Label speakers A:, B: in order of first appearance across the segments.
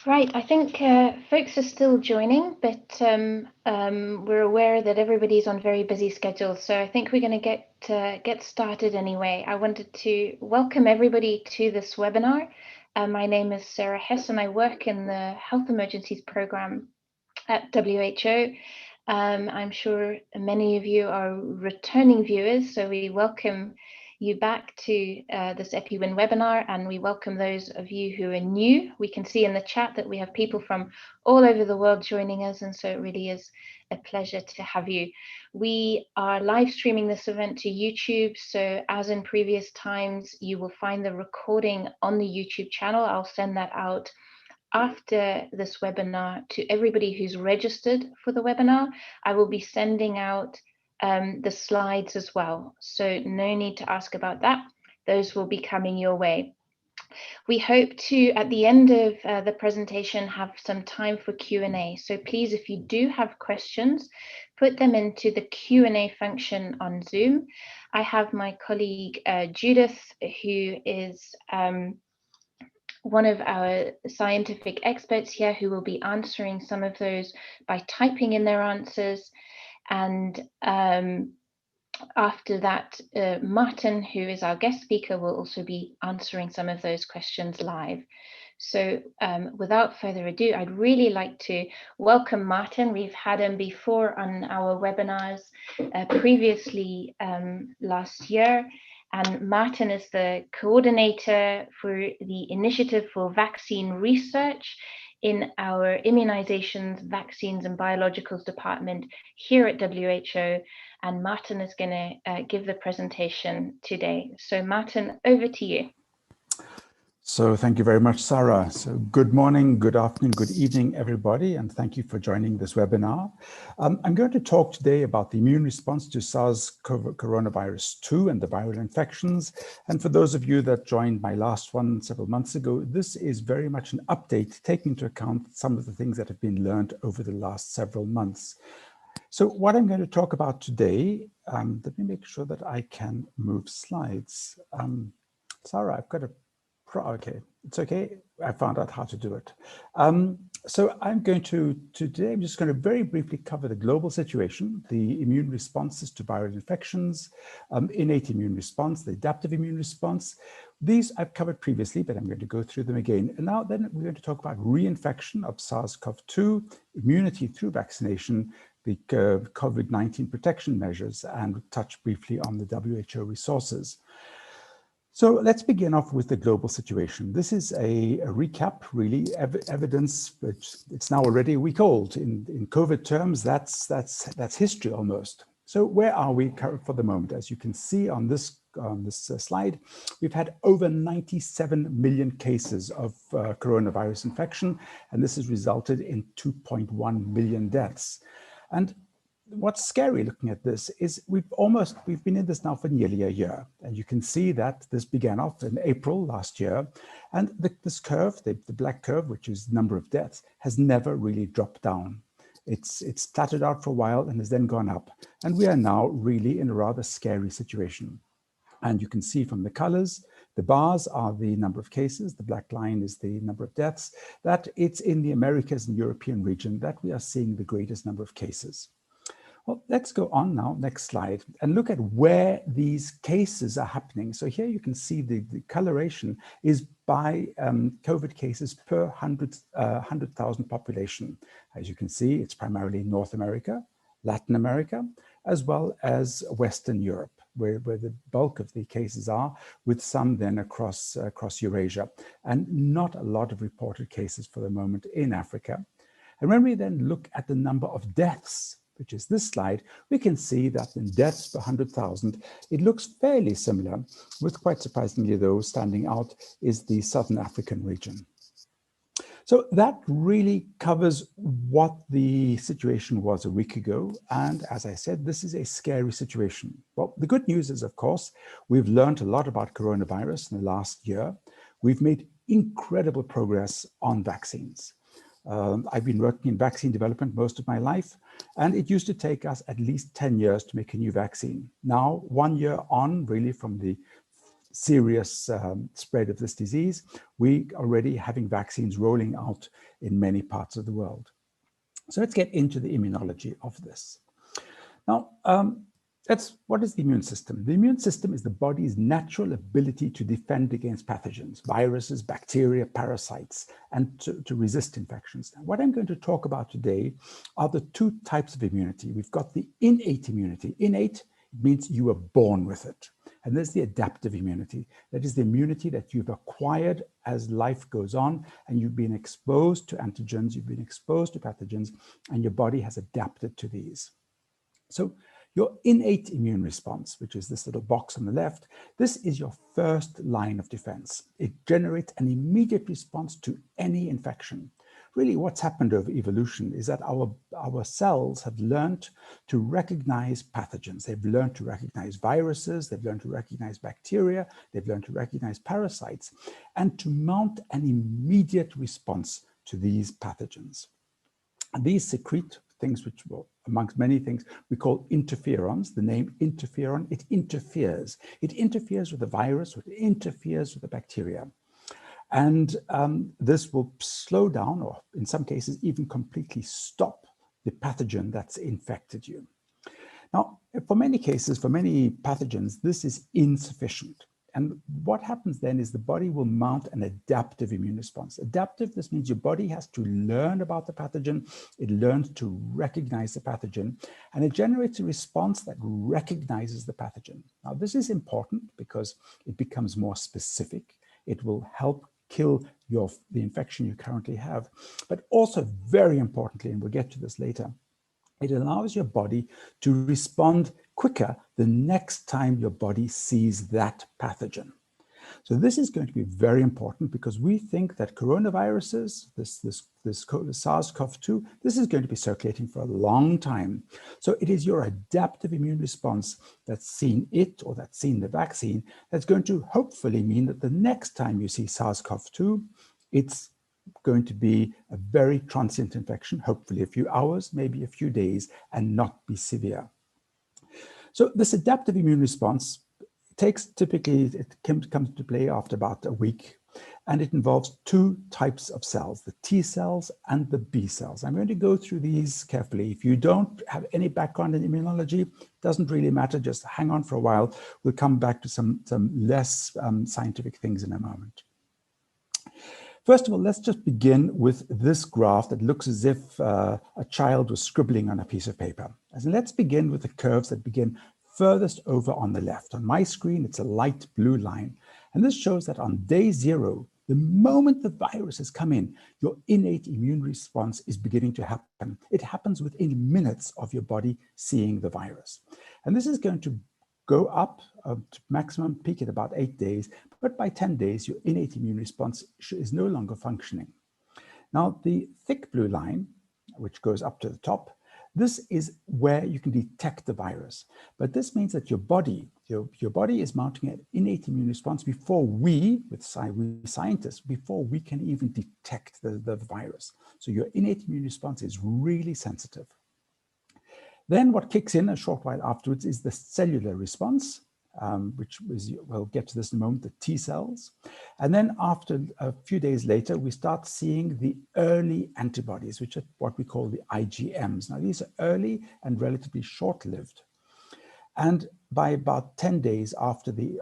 A: Right, I think folks are still joining, but we're aware that everybody's on very busy schedules, so I think we're going to get started anyway. I wanted to welcome everybody to this webinar. My name is Sarah Hess, and I work in the Health Emergencies Program at WHO. I'm sure many of you are returning viewers, so we welcome you back to this EPI-WIN webinar, and we welcome those of you who are new. We can see in the chat that we have people from all over the world joining us, and so it really is a pleasure to have you. We are live streaming this event to YouTube, so as in previous times, you will find the recording on the YouTube channel. I'll send that out after this webinar to everybody who's registered for the webinar. I will be sending out the slides as well, so no need to ask about that. Those will be coming your way. We hope to, at the end of the presentation, have some time for Q&A. So please, if you do have questions, put them into the Q&A function on Zoom. I have my colleague Judith, who is one of our scientific experts here, who will be answering some of those by typing in their answers. And after that, Martin, who is our guest speaker, will also be answering some of those questions live. So without further ado, I'd really like to welcome Martin. We've had him before on our webinars previously last year. And Martin is the coordinator for the Initiative for Vaccine Research in our Immunizations, Vaccines and Biologicals department here at WHO. And Martin is going to give the presentation today. So Martin, over to you.
B: So thank you very much, Sarah. So good morning, good afternoon, good evening, everybody, and thank you for joining this webinar. I'm going to talk today about the immune response to SARS-CoV-2 and the viral infections. And for those of you that joined my last one several months ago, this is very much an update, taking into account some of the things that have been learned over the last several months. So what I'm going to talk about today, let me make sure that I can move slides. Sarah, I've got a okay, it's okay. I found out how to do it. So I'm going today, I'm just going to very briefly cover the global situation, the immune responses to viral infections, innate immune response, the adaptive immune response. These I've covered previously, but I'm going to go through them again. And now then we're going to talk about reinfection of SARS-CoV-2, immunity through vaccination, the COVID-19 protection measures, and touch briefly on the WHO resources. So let's begin off with the global situation. This is a recap, really, evidence, which it's now already a week old. In COVID terms, that's history almost. So where are we for the moment? As you can see on this slide, we've had over 97 million cases of coronavirus infection, and this has resulted in 2.1 million deaths. And what's scary looking at this is we've been in this now for nearly a year. And you can see that this began off in April last year. And this curve, the black curve, which is number of deaths, has never really dropped down. It's plateaued out for a while and has then gone up. And we are now really in a rather scary situation. And you can see from the colors, the bars are the number of cases, the black line is the number of deaths, that it's in the Americas and European region that we are seeing the greatest number of cases. Well, let's go on now, next slide, and look at where these cases are happening. So here you can see the coloration is by COVID cases per 100,000 population. As you can see, it's primarily North America, Latin America, as well as Western Europe, where the bulk of the cases are, with some then across Eurasia, and not a lot of reported cases for the moment in Africa. And when we then look at the number of deaths, which is this slide, we can see that in deaths per 100,000, it looks fairly similar, with quite surprisingly though, standing out is the Southern African region. So that really covers what the situation was a week ago. And as I said, this is a scary situation. Well, the good news is, of course, we've learned a lot about coronavirus in the last year. We've made incredible progress on vaccines. I've been working in vaccine development most of my life, and it used to take us at least 10 years to make a new vaccine. Now, 1 year on, really from the serious spread of this disease, we are already having vaccines rolling out in many parts of the world. So let's get into the immunology of this. Now, what is the immune system? The immune system is the body's natural ability to defend against pathogens, viruses, bacteria, parasites, and to resist infections. Now, what I'm going to talk about today are the two types of immunity. We've got the innate immunity. Innate means you were born with it. And there's the adaptive immunity. That is the immunity that you've acquired as life goes on, and you've been exposed to antigens, you've been exposed to pathogens, and your body has adapted to these. So your innate immune response, which is this little box on the left, this is your first line of defense. It generates an immediate response to any infection. Really, what's happened over evolution is that our cells have learned to recognize pathogens. They've learned to recognize viruses, they've learned to recognize bacteria, they've learned to recognize parasites, and to mount an immediate response to these pathogens. And these secrete things which, well, amongst many things, we call interferons. The name interferon, it interferes. It interferes with the virus, or it interferes with the bacteria. And this will slow down, or in some cases, even completely stop the pathogen that's infected you. Now, for many cases, for many pathogens, this is insufficient. And what happens then is the body will mount an adaptive immune response. Adaptive, this means your body has to learn about the pathogen, it learns to recognize the pathogen, and it generates a response that recognizes the pathogen. Now, this is important because it becomes more specific. It will help kill the infection you currently have. But also very importantly, and we'll get to this later, it allows your body to respond quicker the next time your body sees that pathogen. So this is going to be very important because we think that coronaviruses, this SARS-CoV-2, this is going to be circulating for a long time. So it is your adaptive immune response that's seen it, or that's seen the vaccine, that's going to hopefully mean that the next time you see SARS-CoV-2, it's going to be a very transient infection, hopefully a few hours, maybe a few days, and not be severe. So this adaptive immune response it comes to play after about a week, and it involves two types of cells, the T cells and the B cells. I'm going to go through these carefully. If you don't have any background in immunology, it doesn't really matter, just hang on for a while. We'll come back to some less scientific things in a moment. First of all, let's just begin with this graph that looks as if a child was scribbling on a piece of paper. And let's begin with the curves that begin furthest over on the left. On my screen, it's a light blue line. And this shows that on day 0, the moment the virus has come in, your innate immune response is beginning to happen. It happens within minutes of your body seeing the virus. And this is going to go up to maximum peak at about 8 days, but by 10 days, your innate immune response is no longer functioning. Now, the thick blue line, which goes up to the top, this is where you can detect the virus. But this means that your body is mounting an innate immune response before we scientists, before we can even detect the virus. So your innate immune response is really sensitive. Then what kicks in a short while afterwards is the cellular response, which is, we'll get to this in a moment, the T cells. And then after a few days later, we start seeing the early antibodies, which are what we call the IgMs. Now, these are early and relatively short-lived. And by about 10 days after the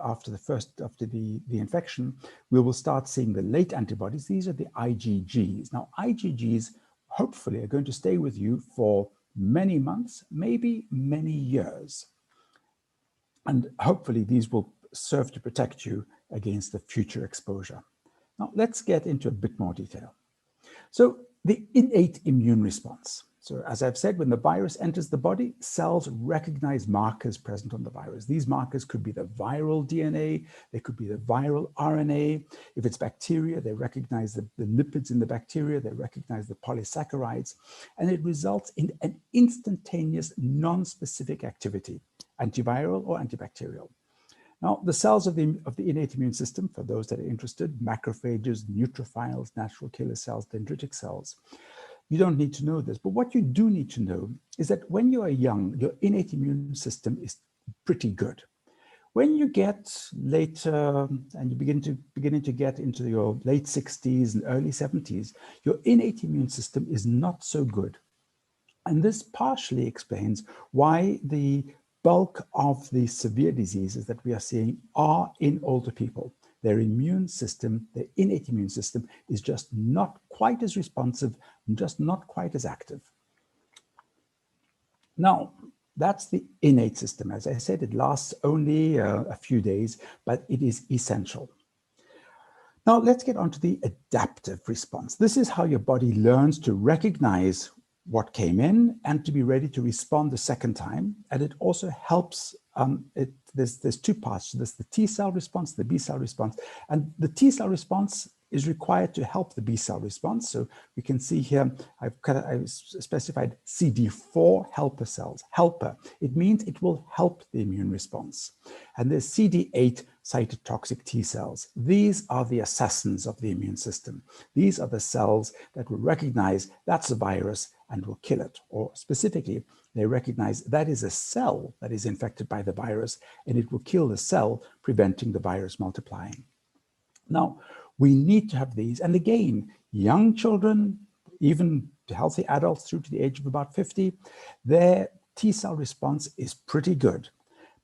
B: infection, we will start seeing the late antibodies. These are the IgGs. Now, IgGs hopefully are going to stay with you for many months, maybe many years. And hopefully these will serve to protect you against the future exposure. Now let's get into a bit more detail. So the innate immune response. So as I've said, when the virus enters the body, cells recognize markers present on the virus. These markers could be the viral DNA, they could be the viral RNA. If it's bacteria, they recognize the lipids in the bacteria, they recognize the polysaccharides, and it results in an instantaneous non-specific activity, antiviral or antibacterial. Now, the cells of the innate immune system, for those that are interested, macrophages, neutrophils, natural killer cells, dendritic cells, you don't need to know this, but what you do need to know is that when you are young, your innate immune system is pretty good. When you get later and you beginning to get into your late 60s and early 70s, your innate immune system is not so good. And this partially explains why the bulk of the severe diseases that we are seeing are in older people. Their immune system, their innate immune system, is just not quite as responsive, just not quite as active. Now, that's the innate system. As I said, it lasts only a few days, but it is essential. Now, let's get on to the adaptive response. This is how your body learns to recognize what came in and to be ready to respond the second time. And it also helps, there's two parts to this, the T cell response, the B cell response. And the T cell response is required to help the B cell response. So we can see here, I've specified CD4 helper cells, helper. It means it will help the immune response. And there's CD8 cytotoxic T cells. These are the assassins of the immune system. These are the cells that will recognize that's a virus and will kill it. Or specifically, they recognize that is a cell that is infected by the virus and it will kill the cell, preventing the virus multiplying. Now, we need to have these. And again, young children, even healthy adults through to the age of about 50, their T cell response is pretty good.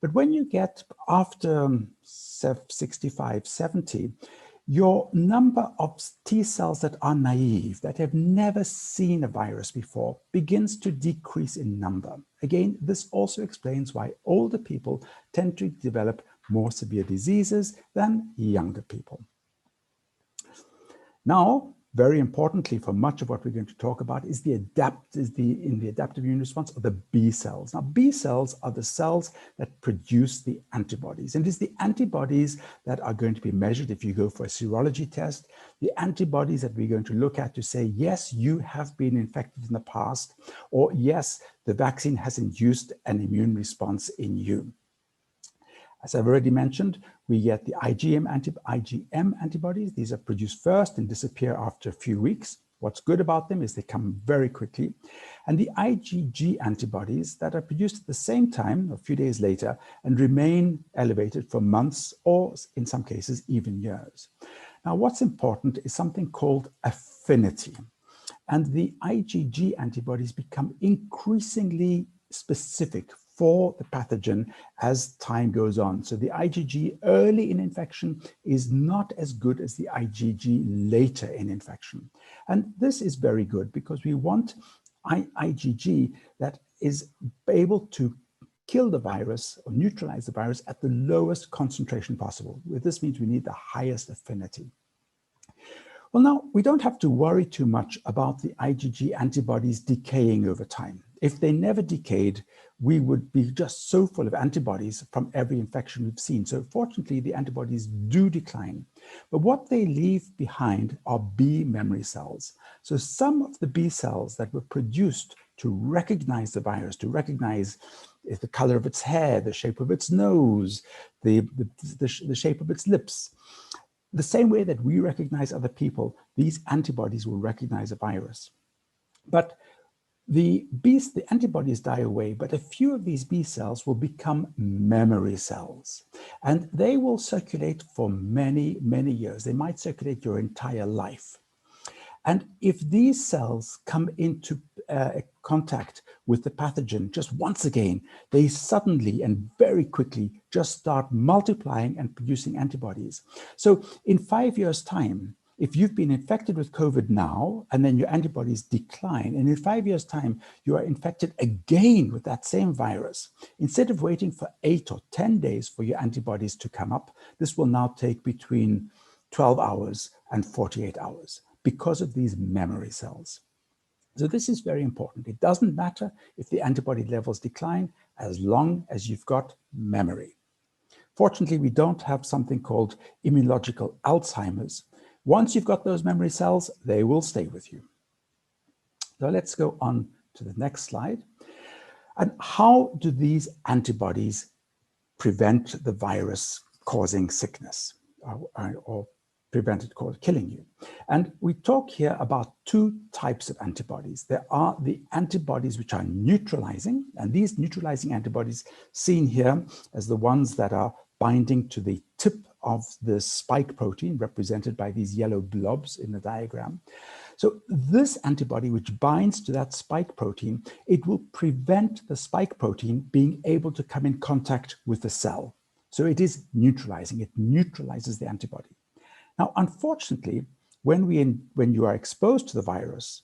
B: But when you get after 65, 70, your number of T cells that are naive, that have never seen a virus before, begins to decrease in number. Again, this also explains why older people tend to develop more severe diseases than younger people. Now, very importantly, for much of what we're going to talk about is in the adaptive immune response of the B cells. Now, B cells are the cells that produce the antibodies, and it's the antibodies that are going to be measured if you go for a serology test, the antibodies that we're going to look at to say, yes, you have been infected in the past, or yes, the vaccine has induced an immune response in you. As I've already mentioned, we get the IgM antibodies. These are produced first and disappear after a few weeks. What's good about them is they come very quickly. And the IgG antibodies that are produced at the same time, a few days later, and remain elevated for months or in some cases, even years. Now, what's important is something called affinity. And the IgG antibodies become increasingly specific for the pathogen as time goes on. So the IgG early in infection is not as good as the IgG later in infection. And this is very good because we want IgG that is able to kill the virus or neutralize the virus at the lowest concentration possible. This means we need the highest affinity. Well, now, we don't have to worry too much about the IgG antibodies decaying over time. If they never decayed, we would be just so full of antibodies from every infection we've seen. So fortunately, the antibodies do decline. But what they leave behind are B memory cells. So some of the B cells that were produced to recognize the virus, to recognize the color of its hair, the shape of its nose, the shape of its lips, the same way that we recognize other people, these antibodies will recognize a virus. But the antibodies die away, but a few of these B cells will become memory cells. And they will circulate for many, many years. They might circulate your entire life. And if these cells come into contact with the pathogen just once again, they suddenly and very quickly just start multiplying and producing antibodies. So in 5 years' time, if you've been infected with COVID now, and then your antibodies decline, and in 5 years' time, you are infected again with that same virus, instead of waiting for 8 or 10 days for your antibodies to come up, this will now take between 12 hours and 48 hours because of these memory cells. So this is very important. It doesn't matter if the antibody levels decline as long as you've got memory. Fortunately, we don't have something called immunological Alzheimer's. Once you've got those memory cells, they will stay with you. So let's go on to the next slide. And how do these antibodies prevent the virus causing sickness or prevent it killing you? And we talk here about two types of antibodies. There are the antibodies which are neutralizing, and these neutralizing antibodies seen here as the ones that are binding to the tip of the spike protein represented by these yellow blobs in the diagram. So this antibody, which binds to that spike protein, it will prevent the spike protein being able to come in contact with the cell. So it is neutralizing, it neutralizes the antibody. Now, unfortunately, when you are exposed to the virus,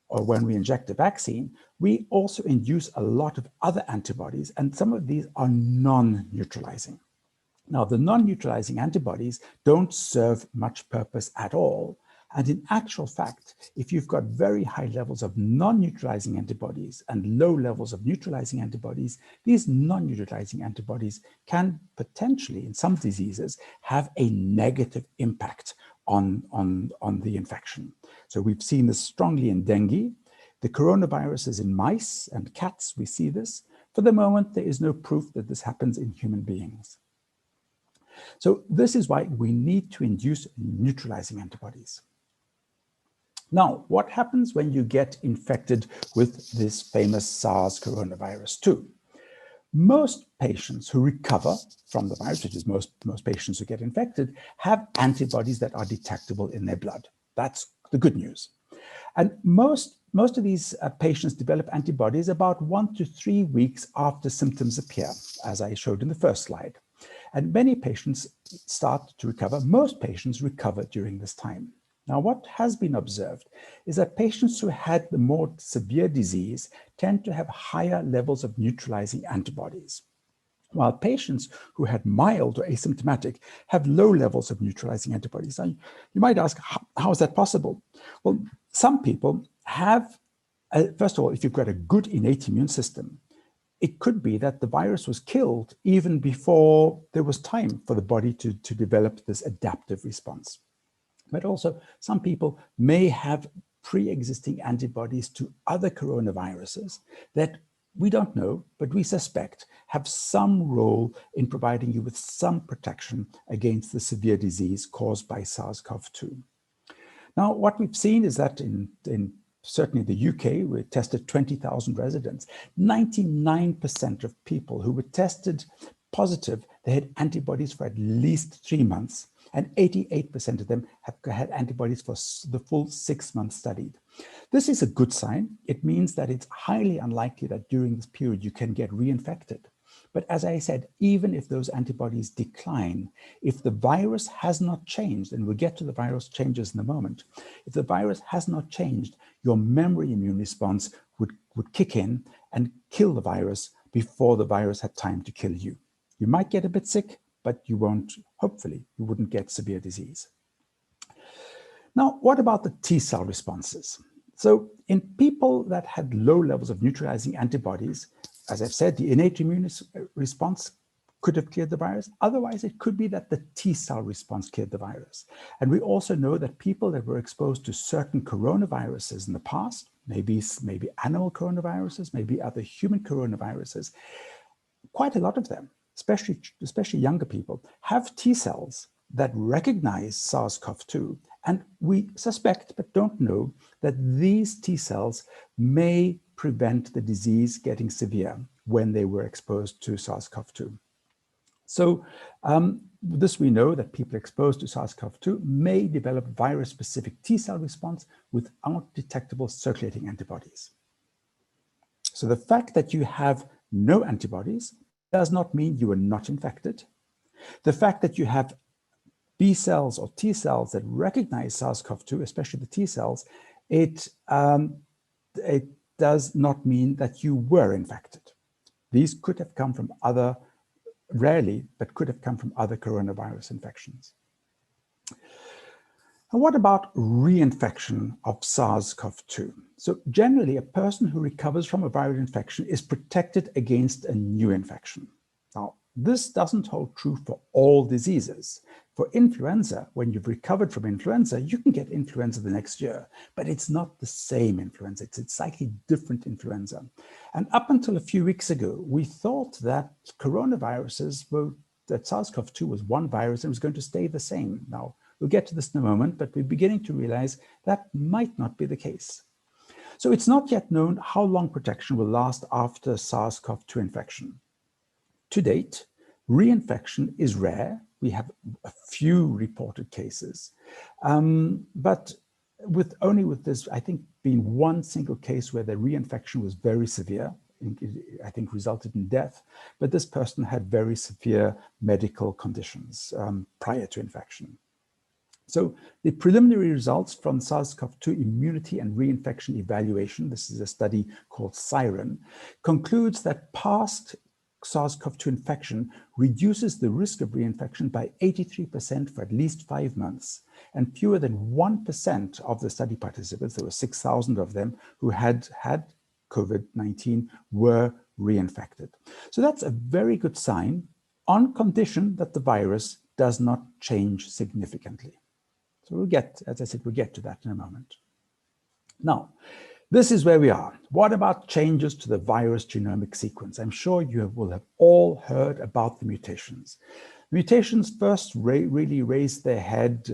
B: or when we inject a vaccine, we also induce a lot of other antibodies, and some of these are non-neutralizing. Now, the non-neutralizing antibodies don't serve much purpose at all. And in actual fact, if you've got very high levels of non-neutralizing antibodies and low levels of neutralizing antibodies, these non-neutralizing antibodies can potentially, in some diseases, have a negative impact on the infection. So we've seen this strongly in dengue. The coronaviruses in mice and cats, we see this. For the moment, there is no proof that this happens in human beings. So this is why we need to induce neutralizing antibodies. Now, what happens when you get infected with this famous SARS coronavirus 2? Most patients who recover from the virus, which is most patients who get infected, have antibodies that are detectable in their blood. That's the good news. And most of these patients develop antibodies about 1 to 3 weeks after symptoms appear, as I showed in the first slide. And many patients start to recover. Most patients recover during this time. Now, what has been observed is that patients who had the more severe disease tend to have higher levels of neutralizing antibodies, while patients who had mild or asymptomatic have low levels of neutralizing antibodies. Now, you might ask, how is that possible? Well, some people have, first of all, if you've got a good innate immune system, it could be that the virus was killed even before there was time for the body to develop this adaptive response. But also, some people may have pre-existing antibodies to other coronaviruses that we don't know, but we suspect have some role in providing you with some protection against the severe disease caused by SARS-CoV-2. Now, what we've seen is that in certainly the UK, we tested 20,000 residents. 99% of people who were tested positive, they had antibodies for at least 3 months, and 88% of them have had antibodies for the full 6 months studied. This is a good sign. It means that it's highly unlikely that during this period you can get reinfected. But as I said, even if those antibodies decline, if the virus has not changed, and we'll get to the virus changes in a moment, if the virus has not changed, your memory immune response would kick in and kill the virus before the virus had time to kill you. You might get a bit sick, but you won't, hopefully, you wouldn't get severe disease. Now, what about the T-cell responses? So in people that had low levels of neutralizing antibodies, as I've said, the innate immune response could have cleared the virus. Otherwise, it could be that the T-cell response cleared the virus. And we also know that people that were exposed to certain coronaviruses in the past, maybe animal coronaviruses, maybe other human coronaviruses, quite a lot of them, especially younger people, have T-cells that recognize SARS-CoV-2. And we suspect, but don't know, that these T-cells may prevent the disease getting severe when they were exposed to SARS-CoV-2. So this we know that people exposed to SARS-CoV-2 may develop virus-specific T-cell response without detectable circulating antibodies. So the fact that you have no antibodies does not mean you are not infected. The fact that you have B cells or T cells that recognize SARS-CoV-2, especially the T cells, it does not mean that you were infected. These could have come from other, rarely, but could have come from other coronavirus infections. And what about reinfection of SARS-CoV-2? So generally, a person who recovers from a viral infection is protected against a new infection. Now, this doesn't hold true for all diseases. For influenza, when you've recovered from influenza, you can get influenza the next year, but it's not the same influenza. It's a slightly different influenza. And up until a few weeks ago, we thought that that SARS-CoV-2 was one virus and was going to stay the same. Now, we'll get to this in a moment, but we're beginning to realize that might not be the case. So it's not yet known how long protection will last after SARS-CoV-2 infection. To date, Reinfection is rare. We have a few reported cases, but only with this, I think, being one single case where the reinfection was very severe, I think resulted in death, but this person had very severe medical conditions prior to infection. So the preliminary results from SARS-CoV-2 immunity and reinfection evaluation, this is a study called SIREN, concludes that past SARS-CoV-2 infection reduces the risk of reinfection by 83% for at least 5 months, and fewer than 1% of the study participants, there were 6,000 of them, who had COVID-19 were reinfected. So that's a very good sign, on condition that the virus does not change significantly. So we'll get, as I said, we'll get to that in a moment. Now, this is where we are. What about changes to the virus genomic sequence? I'm sure you will have all heard about the mutations. Mutations first really raised their head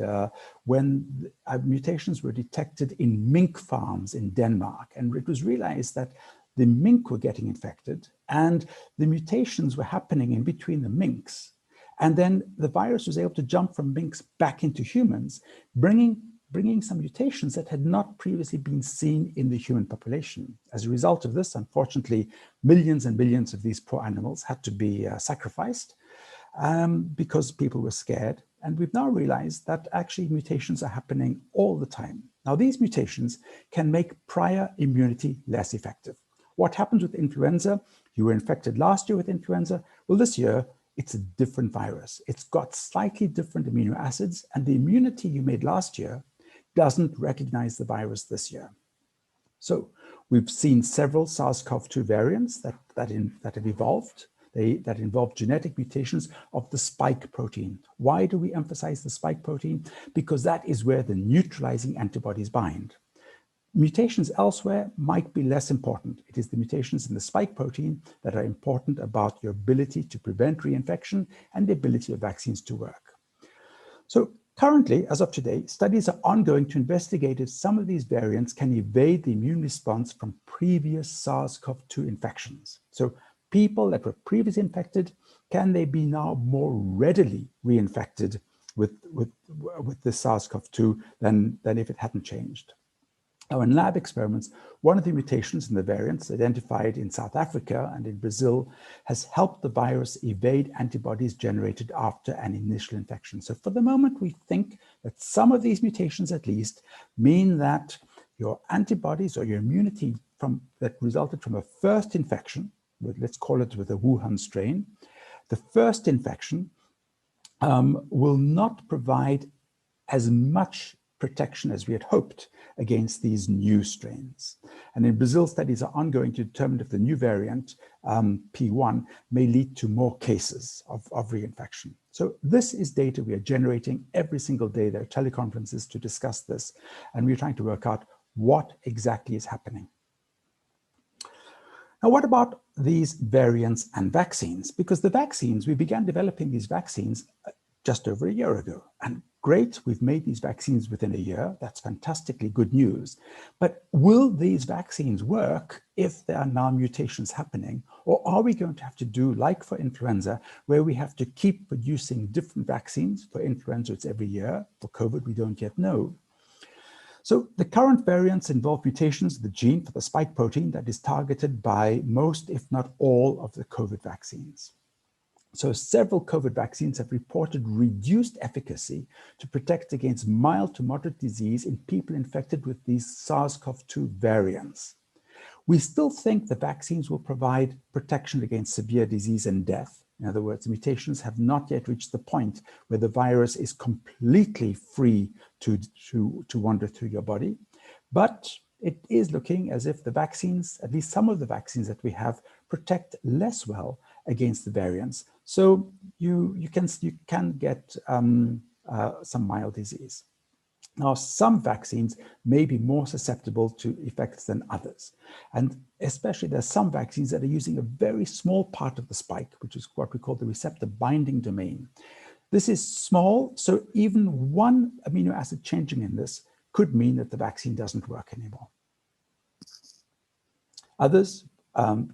B: when mutations were detected in mink farms in Denmark. And it was realized that the mink were getting infected and the mutations were happening in between the minks. And then the virus was able to jump from minks back into humans, bringing some mutations that had not previously been seen in the human population. As a result of this, unfortunately, millions and millions of these poor animals had to be sacrificed because people were scared. And we've now realized that actually mutations are happening all the time. Now, these mutations can make prior immunity less effective. What happens with influenza? You were infected last year with influenza. Well, this year, it's a different virus. It's got slightly different amino acids, and the immunity you made last year doesn't recognize the virus this year. So we've seen several SARS-CoV-2 variants that have evolved. That involve genetic mutations of the spike protein. Why do we emphasize the spike protein? Because that is where the neutralizing antibodies bind. Mutations elsewhere might be less important. It is the mutations in the spike protein that are important about your ability to prevent reinfection and the ability of vaccines to work. So currently, as of today, studies are ongoing to investigate if some of these variants can evade the immune response from previous SARS-CoV-2 infections. So people that were previously infected, can they be now more readily reinfected with the SARS-CoV-2 than if it hadn't changed? Now, in lab experiments, one of the mutations in the variants identified in South Africa and in Brazil has helped the virus evade antibodies generated after an initial infection. So for the moment, we think that some of these mutations at least mean that your antibodies or your immunity that resulted from a first infection, let's call it with a Wuhan strain, the first infection will not provide as much protection as we had hoped against these new strains. And in Brazil, studies are ongoing to determine if the new variant, P1, may lead to more cases of reinfection. So this is data we are generating every single day. There are teleconferences to discuss this, and we're trying to work out what exactly is happening. Now, what about these variants and vaccines? Because the vaccines, we began developing these vaccines just over a year ago. And great, we've made these vaccines within a year. That's fantastically good news. But will these vaccines work if there are now mutations happening? Or are we going to have to do like for influenza, where we have to keep producing different vaccines? For influenza, it's every year. For COVID, we don't yet know. So the current variants involve mutations of the gene for the spike protein that is targeted by most, if not all, of the COVID vaccines. So several COVID vaccines have reported reduced efficacy to protect against mild to moderate disease in people infected with these SARS-CoV-2 variants. We still think the vaccines will provide protection against severe disease and death. In other words, mutations have not yet reached the point where the virus is completely free to wander through your body. But it is looking as if the vaccines, at least some of the vaccines that we have, protect less well against the variants. So you can get some mild disease. Now, some vaccines may be more susceptible to effects than others. And especially there's some vaccines that are using a very small part of the spike, which is what we call the receptor binding domain. This is small, so even one amino acid changing in this could mean that the vaccine doesn't work anymore. Others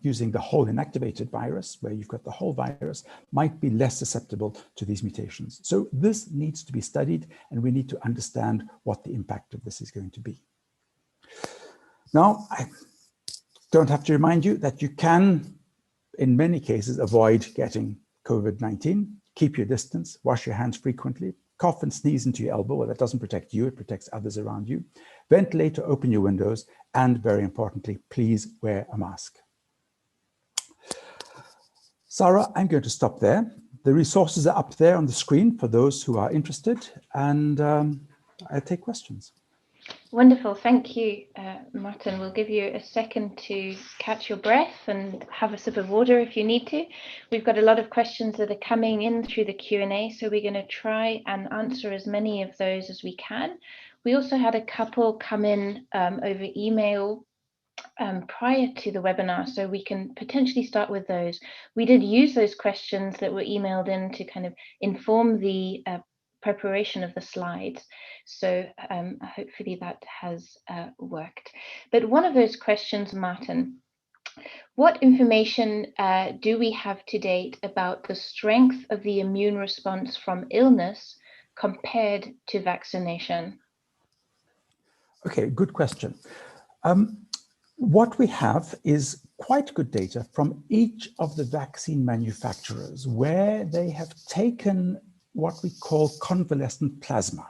B: using the whole inactivated virus, where you've got the whole virus, might be less susceptible to these mutations. So this needs to be studied, and we need to understand what the impact of this is going to be. Now, I don't have to remind you that you can, in many cases, avoid getting COVID-19. Keep your distance, wash your hands frequently, cough and sneeze into your elbow. Well, that doesn't protect you, it protects others around you. Ventilate or open your windows, and very importantly, please wear a mask. Sarah, I'm going to stop there. The resources are up there on the screen for those who are interested, and I'll take questions.
A: Wonderful, thank you, Martin. We'll give you a second to catch your breath and have a sip of water if you need to. We've got a lot of questions that are coming in through the Q&A, so we're going to try and answer as many of those as we can. We also had a couple come in over email prior to the webinar, so we can potentially start with those. We did use those questions that were emailed in to kind of inform the preparation of the slides, so hopefully that has worked. But one of those questions, Martin, what information do we have to date about the strength of the immune response from illness compared to vaccination?
B: Okay, good question. What we have is quite good data from each of the vaccine manufacturers, where they have taken what we call convalescent plasma.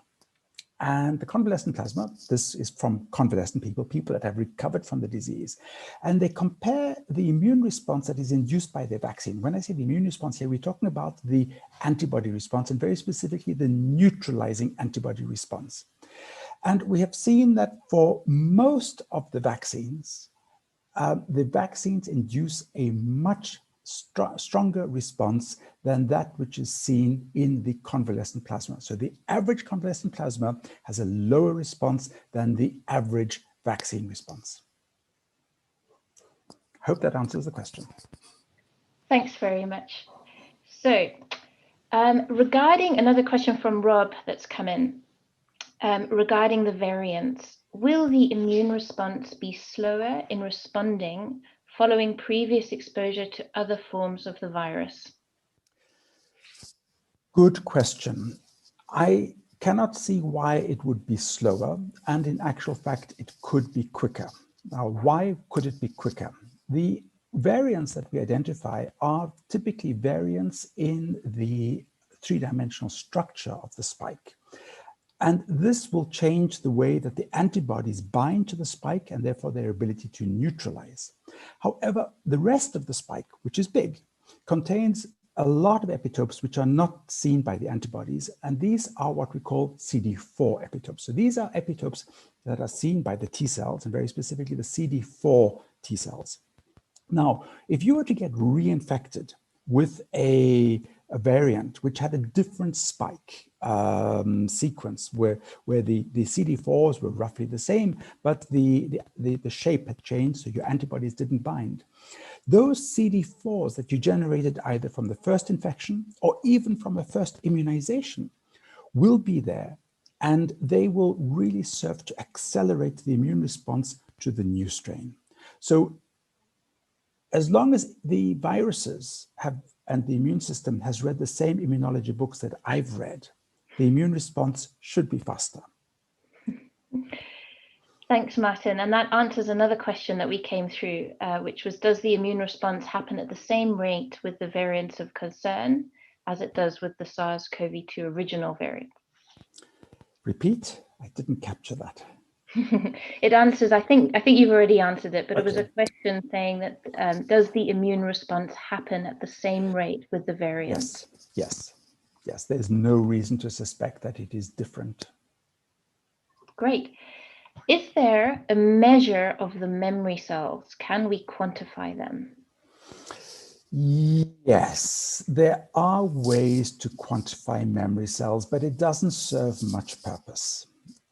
B: And the convalescent plasma, this is from convalescent people, people that have recovered from the disease. And they compare the immune response that is induced by their vaccine. When I say the immune response here, we're talking about the antibody response, and very specifically the neutralizing antibody response. And we have seen that for most of the vaccines induce a much stronger response than that which is seen in the convalescent plasma. So the average convalescent plasma has a lower response than the average vaccine response. Hope that answers the question.
A: Thanks very much. So regarding another question from Rob that's come in, regarding the variants, will the immune response be slower in responding following previous exposure to other forms of the virus?
B: Good question. I cannot see why it would be slower, and in actual fact, it could be quicker. Now, why could it be quicker? The variants that we identify are typically variants in the three-dimensional structure of the spike. And this will change the way that the antibodies bind to the spike and therefore their ability to neutralize. However, the rest of the spike, which is big, contains a lot of epitopes which are not seen by the antibodies, and these are what we call CD4 epitopes. So these are epitopes that are seen by the T cells, and very specifically the CD4 T cells. Now, if you were to get reinfected with a variant which had a different spike sequence where the CD4s were roughly the same, but the shape had changed, so your antibodies didn't bind. Those CD4s that you generated either from the first infection or even from a first immunization will be there, and they will really serve to accelerate the immune response to the new strain. So as long as the viruses have and the immune system has read the same immunology books that I've read, the immune response should be faster.
A: Thanks, Martin. And that answers another question that we came through, which was, does the immune response happen at the same rate with the variants of concern as it does with the SARS-CoV-2 original variant?
B: Repeat, I didn't capture that.
A: It answers, I think you've already answered it, but
B: okay.
A: It was a question saying that does the immune response happen at the same rate with the variants?
B: Yes. There's no reason to suspect that it is different.
A: Great. Is there a measure of the memory cells? Can we quantify them?
B: Yes, there are ways to quantify memory cells, but it doesn't serve much purpose.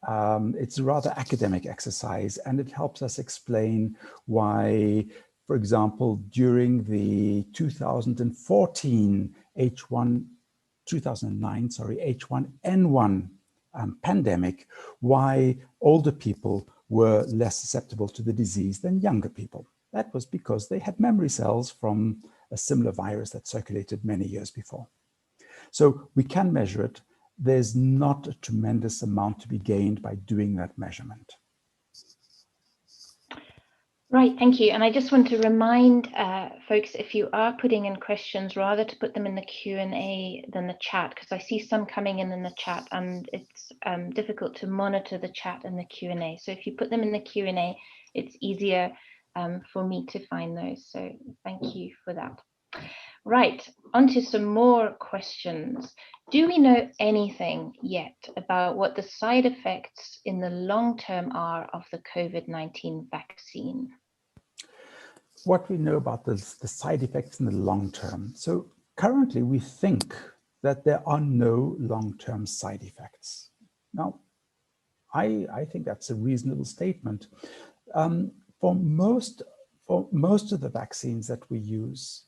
B: It's a rather academic exercise, and it helps us explain why, for example, during the 2009 H1N1 pandemic, why older people were less susceptible to the disease than younger people. That was because they had memory cells from a similar virus that circulated many years before. So we can measure it. There's not a tremendous amount to be gained by doing that measurement.
A: Right, thank you. And I just want to remind folks, if you are putting in questions, rather to put them in the Q&A than the chat, because I see some coming in the chat and it's difficult to monitor the chat and the Q&A. So if you put them in the Q&A, it's easier for me to find those. So thank you for that. Right, on to some more questions. Do we know anything yet about what the side effects in the long term are of the COVID-19 vaccine?
B: What we know about the side effects in the long term. So currently we think that there are no long-term side effects. Now, I think that's a reasonable statement. For most of the vaccines that we use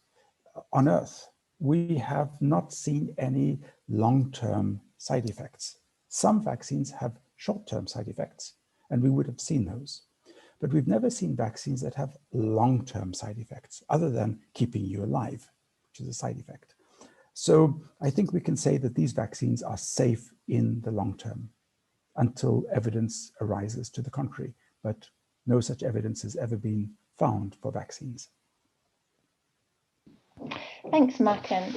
B: on Earth, we have not seen any long-term side effects. Some vaccines have short-term side effects, and we would have seen those. But we've never seen vaccines that have long-term side effects other than keeping you alive, which is a side effect. So I think we can say that these vaccines are safe in the long term until evidence arises to the contrary. But no such evidence has ever been found for vaccines.
A: Thanks, Martin.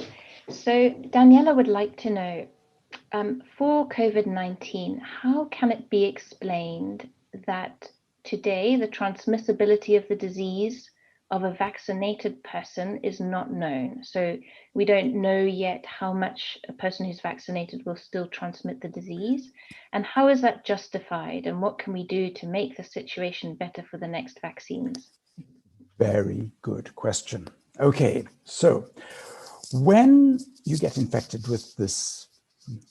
A: So Daniela would like to know, for COVID-19, how can it be explained that today the transmissibility of the disease of a vaccinated person is not known? So we don't know yet how much a person who's vaccinated will still transmit the disease. And how is that justified? And what can we do to make the situation better for the next vaccines?
B: Very good question. Okay, so when you get infected with this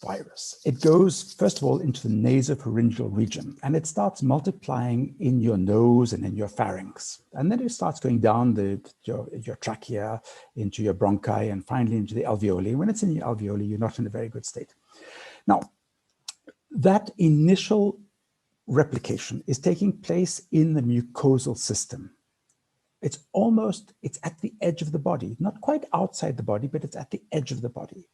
B: virus, it goes, first of all, into the nasopharyngeal region, and it starts multiplying in your nose and in your pharynx. And then it starts going down your trachea, into your bronchi, and finally into the alveoli. When it's in your alveoli, you're not in a very good state. Now, that initial replication is taking place in the mucosal system. It's at the edge of the body, not quite outside the body, but it's at the edge of the body.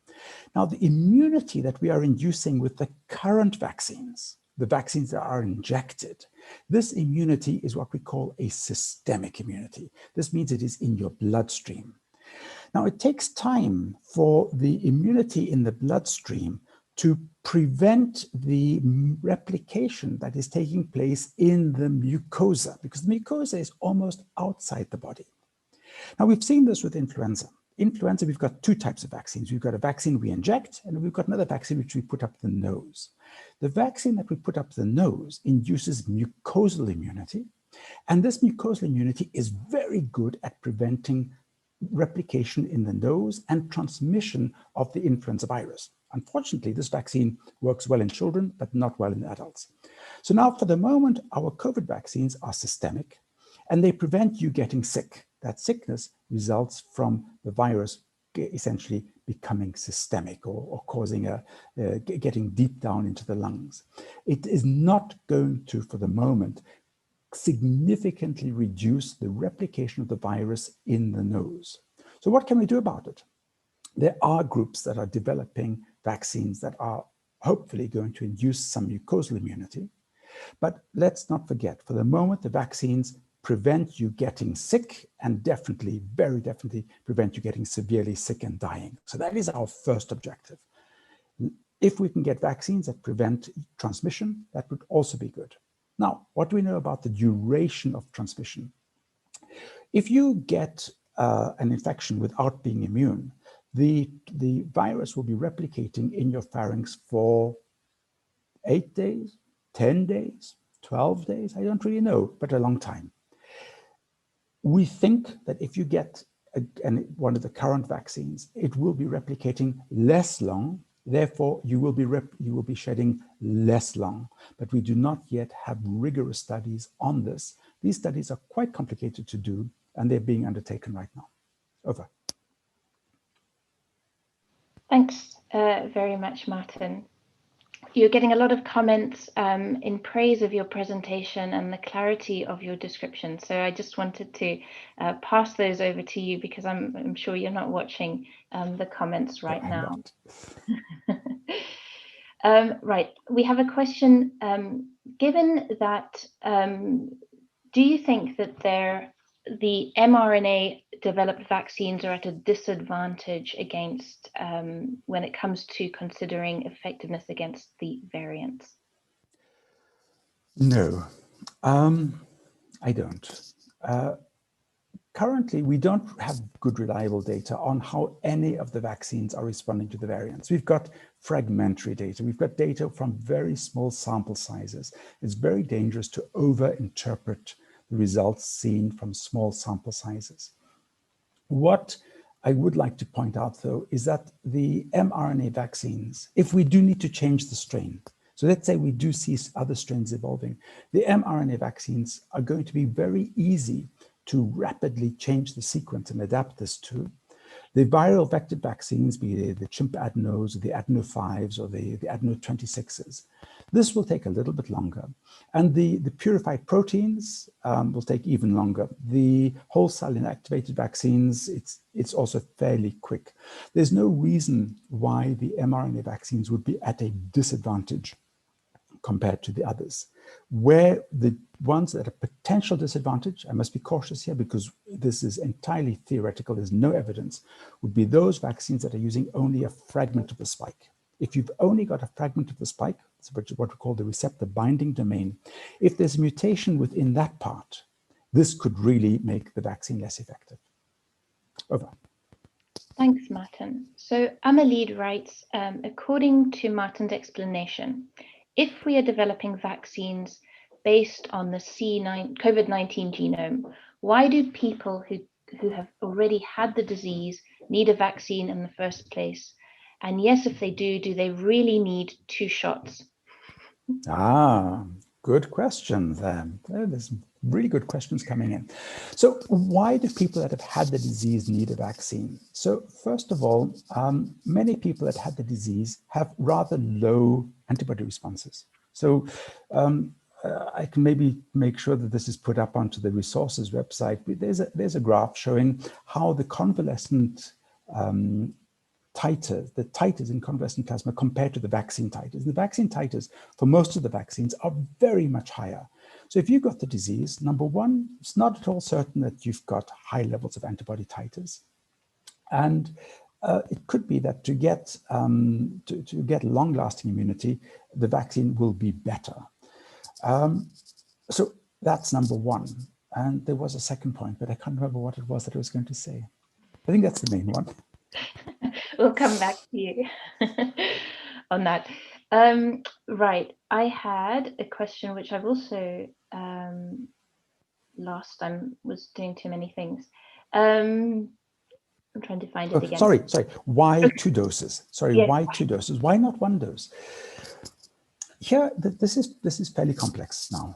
B: Now, the immunity that we are inducing with the current vaccines, the vaccines that are injected, this immunity is what we call a systemic immunity. This means it is in your bloodstream. Now, it takes time for the immunity in the bloodstream to prevent the replication that is taking place in the mucosa, because the mucosa is almost outside the body. Now, we've seen this with influenza. Influenza, we've got two types of vaccines. We've got a vaccine we inject, and we've got another vaccine which we put up the nose. The vaccine that we put up the nose induces mucosal immunity, and this mucosal immunity is very good at preventing replication in the nose and transmission of the influenza virus. Unfortunately, this vaccine works well in children, but not well in adults. So now, for the moment, our COVID vaccines are systemic, and they prevent you getting sick. That sickness results from the virus essentially becoming systemic or causing getting deep down into the lungs. It is not going to, for the moment, significantly reduce the replication of the virus in the nose. So what can we do about it? There are groups that are developing vaccines that are hopefully going to induce some mucosal immunity. But let's not forget, for the moment, the vaccines prevent you getting sick and definitely, very definitely prevent you getting severely sick and dying. So that is our first objective. If we can get vaccines that prevent transmission, that would also be good. Now, what do we know about the duration of transmission? If you get an infection without being immune, the virus will be replicating in your pharynx for 8 days, 10 days, 12 days, I don't really know, but a long time. We think that if you get one of the current vaccines, it will be replicating less long, therefore you will be shedding less long, but we do not yet have rigorous studies on this. These studies are quite complicated to do, and they're being undertaken right now. Over.
A: Thanks very much, Martin. You're getting a lot of comments in praise of your presentation and the clarity of your description. So I just wanted to pass those over to you, because I'm sure you're not watching the comments right now. Right, we have a question. Given that, do you think that the mRNA developed vaccines are at a disadvantage against when it comes to considering effectiveness against the variants?
B: No, I don't. Currently, we don't have good reliable data on how any of the vaccines are responding to the variants. We've got fragmentary data. We've got data from very small sample sizes. It's very dangerous to over-interpret the results seen from small sample sizes. What I would like to point out, though, is that the mRNA vaccines, if we do need to change the strain, so let's say we do see other strains evolving, the mRNA vaccines are going to be very easy to rapidly change the sequence and adapt this to. The viral vector vaccines, be they the chimp adenos, or the adeno5s, or the adeno26s, this will take a little bit longer. And the purified proteins will take even longer. The whole cell inactivated vaccines, it's also fairly quick. There's no reason why the mRNA vaccines would be at a disadvantage compared to the others. Where the ones at a potential disadvantage, I must be cautious here because this is entirely theoretical, there's no evidence, would be those vaccines that are using only a fragment of the spike. If you've only got a fragment of the spike, it's what we call the receptor binding domain, if there's a mutation within that part, this could really make the vaccine less effective. Over.
A: Thanks, Martin. So Amalid writes, according to Martin's explanation, if we are developing vaccines based on the COVID-19 genome, why do people who have already had the disease need a vaccine in the first place? And yes, if they do they really need 2 shots?
B: Good question there. There's really good questions coming in. So why do people that have had the disease need a vaccine? So first of all, many people that had the disease have rather low antibody responses. So I can maybe make sure that this is put up onto the resources website. There's a graph showing how the convalescent titers, the titers in convalescent plasma compared to the vaccine titers. The vaccine titers for most of the vaccines are very much higher. So if you've got the disease, number one, it's not at all certain that you've got high levels of antibody titers. And it could be that to get long-lasting immunity, the vaccine will be better. So that's number one. And there was a second point, but I can't remember what it was that I was going to say. I think that's the main one.
A: We'll come back to you on that. Right, I had a question which I've also lost. I was doing too many things. I'm trying to find it again.
B: Sorry. Why 2 doses? Sorry,
A: yes.
B: Why 2 doses? Why not 1 dose? Here, this is fairly complex now.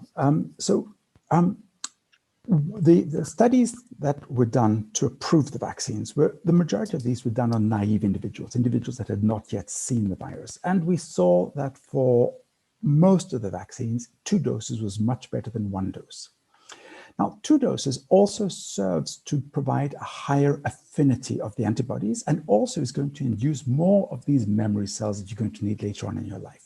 B: The studies that were done to approve the vaccines the majority of these were done on naive individuals that had not yet seen the virus. And we saw that for most of the vaccines, 2 doses was much better than 1 dose. Now, 2 doses also serves to provide a higher affinity of the antibodies and also is going to induce more of these memory cells that you're going to need later on in your life.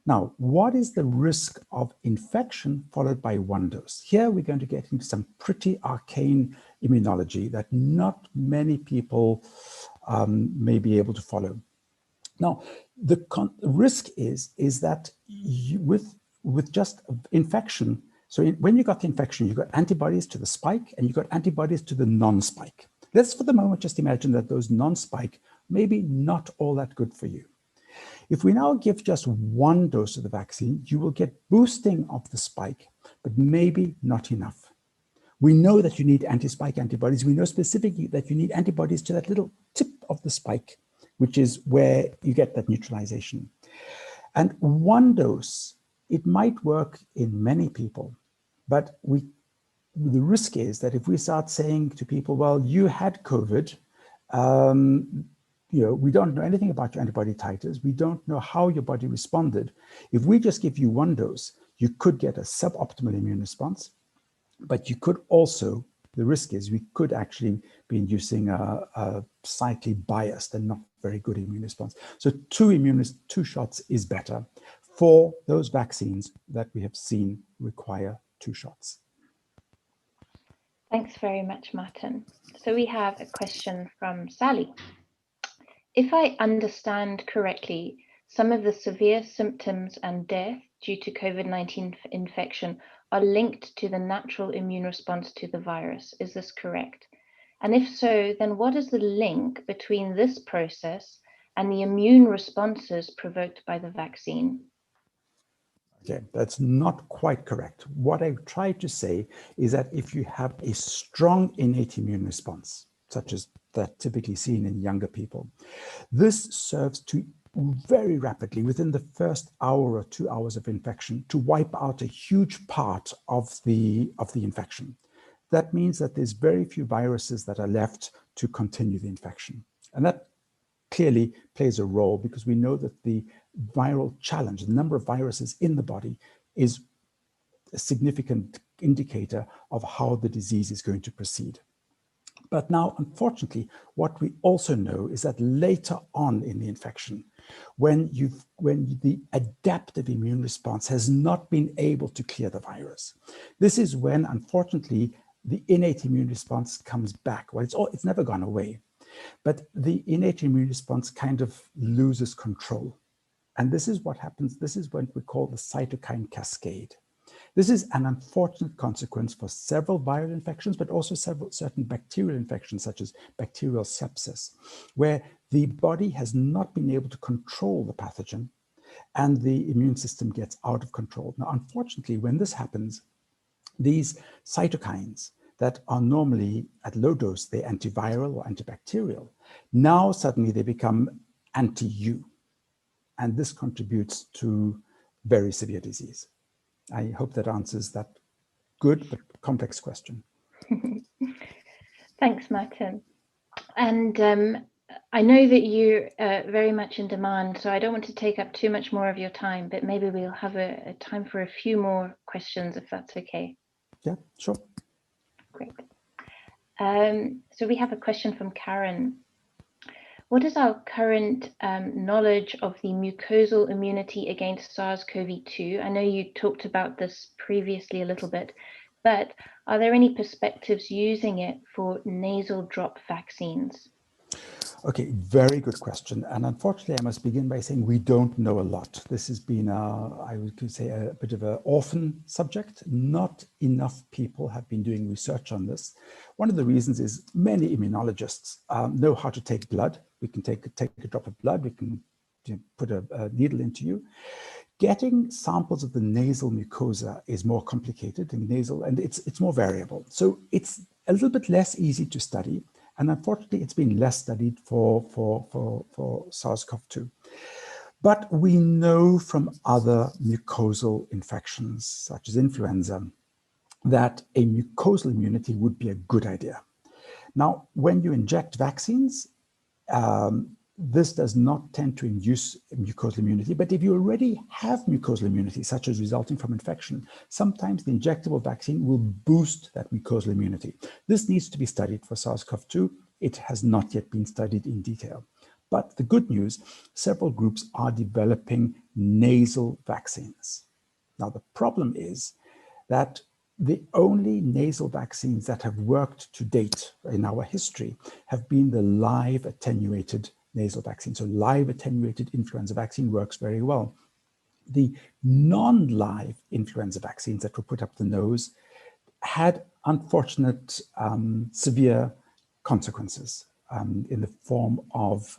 B: Now, what is the risk of infection followed by 1 dose? Here we're going to get into some pretty arcane immunology that not many people may be able to follow. Now, the risk is that with just infection, so when you got the infection, you got antibodies to the spike and you got antibodies to the non-spike. Let's for the moment just imagine that those non-spike maybe not all that good for you. If we now give just 1 dose of the vaccine, you will get boosting of the spike, but maybe not enough. We know that you need anti-spike antibodies. We know specifically that you need antibodies to that little tip of the spike, which is where you get that neutralization. And 1 dose, it might work in many people, but the risk is that if we start saying to people, well, you had COVID, we don't know anything about your antibody titers. We don't know how your body responded. If we just give you one dose, you could get a suboptimal immune response, but you could also, the risk is we could actually be inducing a slightly biased and not very good immune response. So two shots is better for those vaccines that we have seen require 2 shots.
A: Thanks very much, Martin. So we have a question from Sally. If I understand correctly, some of the severe symptoms and death due to COVID-19 infection are linked to the natural immune response to the virus. Is this correct? And if so, then what is the link between this process and the immune responses provoked by the vaccine?
B: Okay, that's not quite correct. What I tried to say is that if you have a strong innate immune response, such as that typically seen in younger people, this serves to very rapidly, within the first hour or 2 hours of infection, to wipe out a huge part of the infection. That means that there's very few viruses that are left to continue the infection. And that clearly plays a role because we know that the viral challenge, the number of viruses in the body, is a significant indicator of how the disease is going to proceed. But now, unfortunately, what we also know is that later on in the infection, when the adaptive immune response has not been able to clear the virus, this is when, unfortunately, the innate immune response comes back. Well, it's never gone away, but the innate immune response kind of loses control. And this is what happens. This is what we call the cytokine cascade. This is an unfortunate consequence for several viral infections, but also certain bacterial infections, such as bacterial sepsis, where the body has not been able to control the pathogen and the immune system gets out of control. Now, unfortunately, when this happens, these cytokines that are normally at low dose, they're antiviral or antibacterial, now suddenly they become anti-U. And this contributes to very severe disease. I hope that answers that good but complex question.
A: Thanks, Martin. And I know that you're very much in demand, so I don't want to take up too much more of your time, but maybe we'll have a time for a few more questions, if that's okay.
B: Yeah, sure.
A: Great. So we have a question from Karen. What is our current knowledge of the mucosal immunity against SARS-CoV-2? I know you talked about this previously a little bit, but are there any perspectives using it for nasal drop vaccines?
B: Okay, very good question. And unfortunately, I must begin by saying we don't know a lot. This has been, I would say, a bit of an orphan subject. Not enough people have been doing research on this. One of the reasons is many immunologists know how to take blood. We can take a drop of blood. We can put a needle into you. Getting samples of the nasal mucosa is more complicated in nasal, and it's more variable. So it's a little bit less easy to study. And unfortunately, it's been less studied for SARS-CoV-2. But we know from other mucosal infections, such as influenza, that a mucosal immunity would be a good idea. Now, when you inject vaccines, this does not tend to induce mucosal immunity, but if you already have mucosal immunity, such as resulting from infection, sometimes the injectable vaccine will boost that mucosal immunity. This needs to be studied for SARS-CoV-2. It has not yet been studied in detail. But the good news, several groups are developing nasal vaccines. Now, the problem is that the only nasal vaccines that have worked to date in our history have been the live attenuated nasal vaccine. So live attenuated influenza vaccine works very well. The non-live influenza vaccines that were put up the nose had unfortunate severe consequences in the form of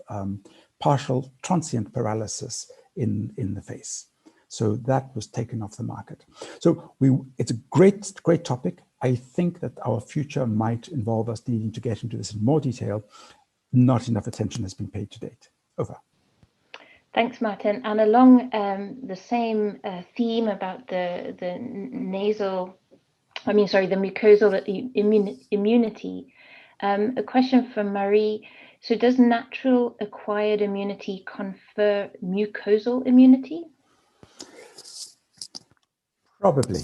B: partial transient paralysis in the face. So that was taken off the market. So it's a great topic. I think that our future might involve us needing to get into this in more detail. Not enough attention has been paid to date. Over.
A: Thanks, Martin. And along the same theme about the mucosal immunity, a question from Marie. So does natural acquired immunity confer mucosal immunity?
B: Probably.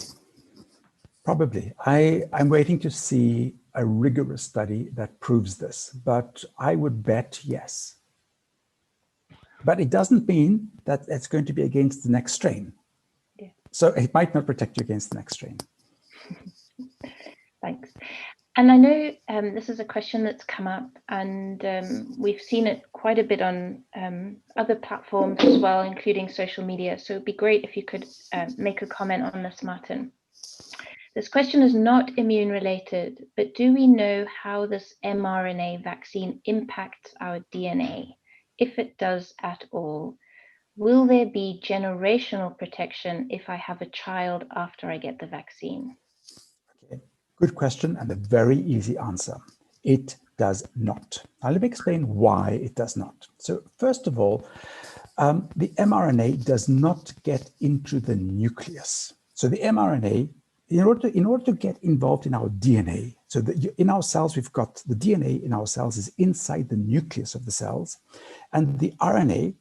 B: I'm waiting to see a rigorous study that proves this, but I would bet yes. But it doesn't mean that it's going to be against the next strain.
A: Yeah.
B: So it might not protect you against the next strain.
A: Thanks. And I know this is a question that's come up, and we've seen it quite a bit on other platforms as well, including social media. So it'd be great if you could make a comment on this, Martin. This question is not immune related, but do we know how this mRNA vaccine impacts our DNA? If it does at all, will there be generational protection if I have a child after I get the vaccine?
B: Okay. Good question and a very easy answer. It does not. Now let me explain why it does not. So first of all, the mRNA does not get into the nucleus. So the mRNA, in order to get involved in our DNA, so that in our cells, we've got the DNA in our cells is inside the nucleus of the cells, and the RNA,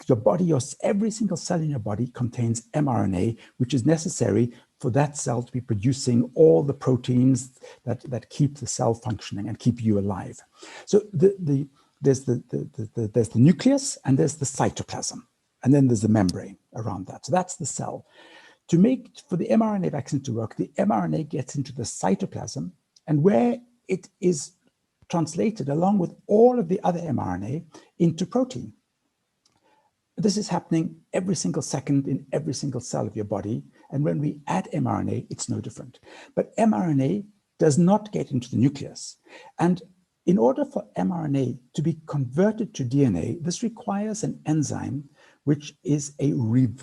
B: your body, every single cell in your body contains mRNA, which is necessary for that cell to be producing all the proteins that keep the cell functioning and keep you alive. So there's the nucleus and there's the cytoplasm, and then there's the membrane around that. So that's the cell. For the mRNA vaccine to work, the mRNA gets into the cytoplasm, and where it is translated along with all of the other mRNA into protein. This is happening every single second in every single cell of your body. And when we add mRNA, it's no different. But mRNA does not get into the nucleus. And in order for mRNA to be converted to DNA, this requires an enzyme which is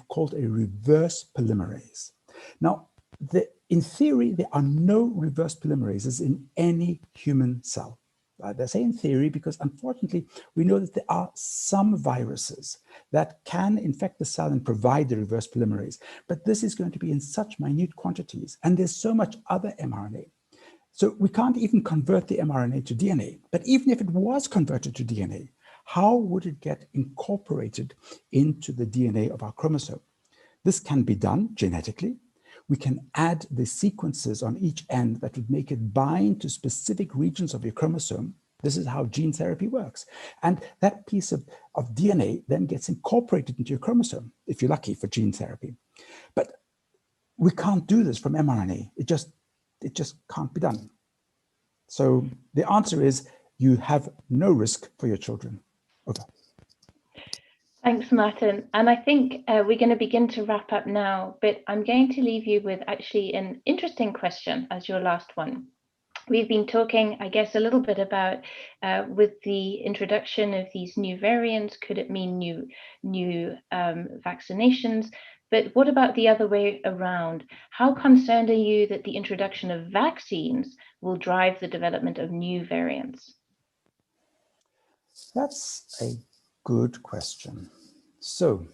B: called a reverse polymerase. Now, in theory, there are no reverse polymerases in any human cell. They say in theory because, unfortunately, we know that there are some viruses that can infect the cell and provide the reverse polymerase. But this is going to be in such minute quantities, and there's so much other mRNA. So we can't even convert the mRNA to DNA. But even if it was converted to DNA, how would it get incorporated into the DNA of our chromosome? This can be done genetically. We can add the sequences on each end that would make it bind to specific regions of your chromosome. This is how gene therapy works. And that piece of DNA then gets incorporated into your chromosome, if you're lucky, for gene therapy. But we can't do this from mRNA. It just can't be done. So the answer is you have no risk for your children. Over.
A: Thanks, Martin. And I think we're going to begin to wrap up now, but I'm going to leave you with actually an interesting question as your last one. We've been talking, I guess, a little bit about with the introduction of these new variants, could it mean new vaccinations? But what about the other way around? How concerned are you that the introduction of vaccines will drive the development of new variants?
B: That's a good question. So,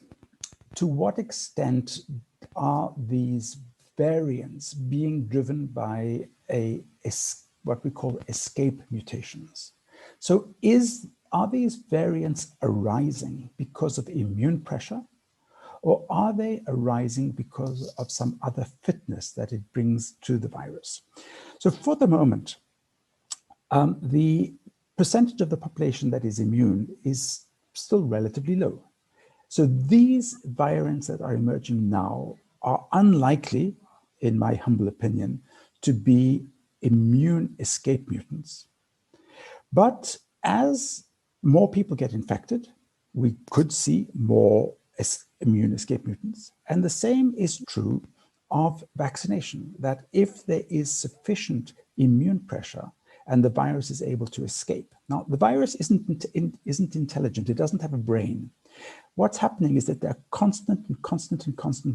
B: to what extent are these variants being driven by what we call escape mutations? So are these variants arising because of immune pressure, or are they arising because of some other fitness that it brings to the virus? So for the moment, the percentage of the population that is immune is still relatively low. So these variants that are emerging now are unlikely, in my humble opinion, to be immune escape mutants. But as more people get infected, we could see more immune escape mutants. And the same is true of vaccination, that if there is sufficient immune pressure and the virus is able to escape. Now, the virus isn't intelligent. It doesn't have a brain. What's happening is that there are constant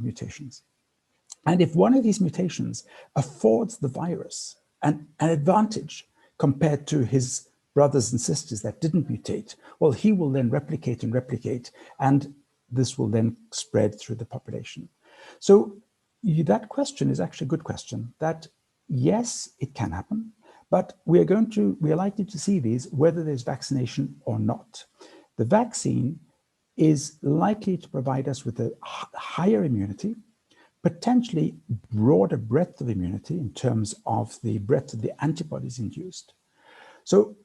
B: mutations. And if one of these mutations affords the virus an advantage compared to his brothers and sisters that didn't mutate, well, he will then replicate, and this will then spread through the population. So that question is actually a good question, that yes, it can happen, But we are likely to see these whether there's vaccination or not. The vaccine is likely to provide us with a higher immunity, potentially broader breadth of immunity in terms of the breadth of the antibodies induced. So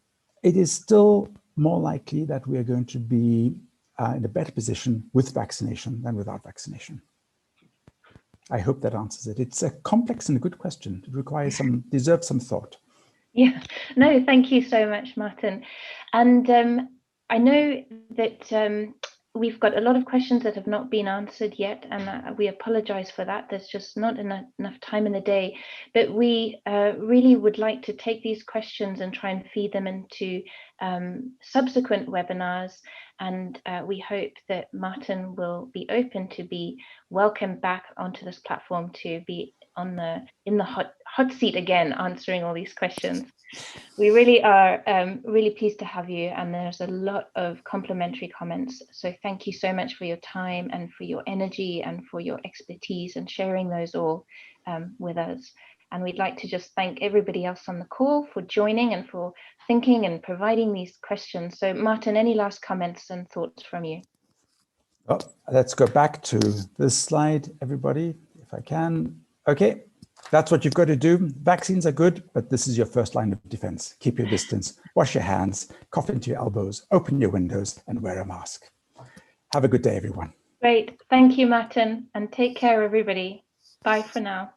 B: it is still more likely that we are going to be in a better position with vaccination than without vaccination. I hope that answers it. It's a complex and a good question. It deserves some thought.
A: Yeah, no, thank you so much, Martin. And I know that we've got a lot of questions that have not been answered yet, and we apologize for that. There's just not enough time in the day, but we really would like to take these questions and try and feed them into subsequent webinars. And we hope that Martin will be open to be welcomed back onto this platform to be in the hot seat again, answering all these questions. We really are really pleased to have you, and there's a lot of complimentary comments. So thank you so much for your time and for your energy and for your expertise and sharing those all with us. And we'd like to just thank everybody else on the call for joining and for thinking and providing these questions. So Martin, any last comments and thoughts from you?
B: Oh, let's go back to this slide, everybody, if I can. Okay, that's what you've got to do. Vaccines are good, but this is your first line of defense. Keep your distance, wash your hands, cough into your elbows, open your windows, and wear a mask. Have a good day, everyone.
A: Great. Thank you, Martin, and take care, everybody. Bye for now.